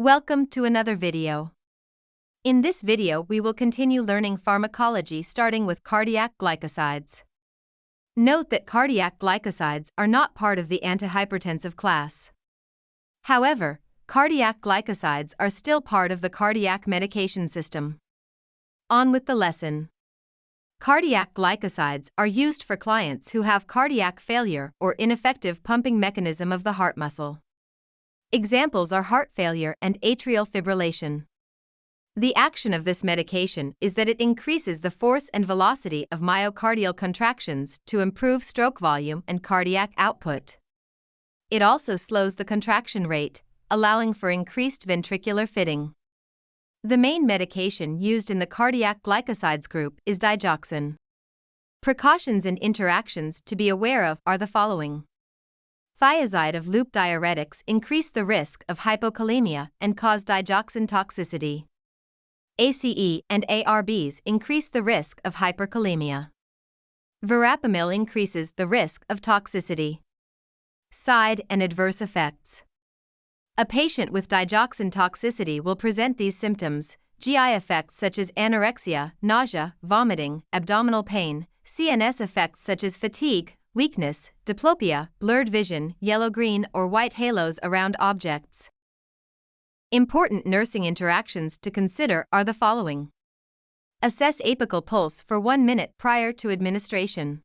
Welcome to another video. In this video we will continue learning pharmacology starting with cardiac glycosides. Note that cardiac glycosides are not part of the antihypertensive class. However, cardiac glycosides are still part of the cardiac medication system. On with the lesson. Cardiac glycosides are used for clients who have cardiac failure or ineffective pumping mechanism of the heart muscle. Examples are heart failure and atrial fibrillation. The action of this medication is that it increases the force and velocity of myocardial contractions to improve stroke volume and cardiac output. It also slows the contraction rate, allowing for increased ventricular fitting. The main medication used in the cardiac glycosides group is digoxin. Precautions and interactions to be aware of are the following. Thiazide of loop diuretics increase the risk of hypokalemia and cause digoxin toxicity. ACE and ARBs increase the risk of hyperkalemia. Verapamil increases the risk of toxicity. Side and adverse effects. A patient with digoxin toxicity will present these symptoms: GI effects such as anorexia, nausea, vomiting, abdominal pain, CNS effects such as fatigue, weakness, diplopia, blurred vision, yellow-green or white halos around objects. Important nursing interactions to consider are the following. Assess apical pulse for 1 minute prior to administration.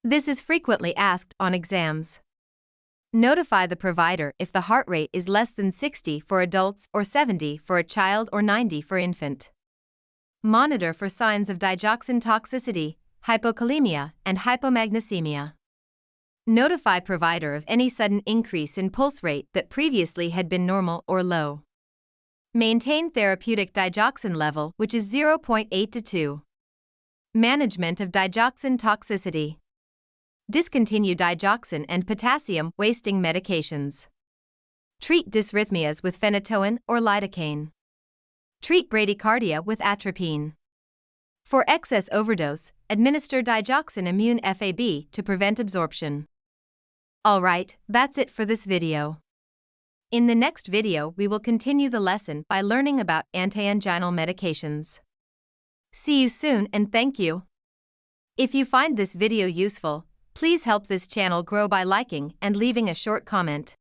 This is frequently asked on exams. Notify the provider if the heart rate is less than 60 for adults or 70 for a child or 90 for infant. Monitor for signs of digoxin toxicity, hypokalemia, and hypomagnesemia. Notify provider of any sudden increase in pulse rate that previously had been normal or low. Maintain therapeutic digoxin level, which is 0.8 to 2. Management of digoxin toxicity. Discontinue digoxin and potassium-wasting medications. Treat dysrhythmias with phenytoin or lidocaine. Treat bradycardia with atropine. For excess overdose, administer digoxin immune FAB to prevent absorption. Alright, that's it for this video. In the next video we will continue the lesson by learning about antianginal medications. See you soon and thank you. If you find this video useful, please help this channel grow by liking and leaving a short comment.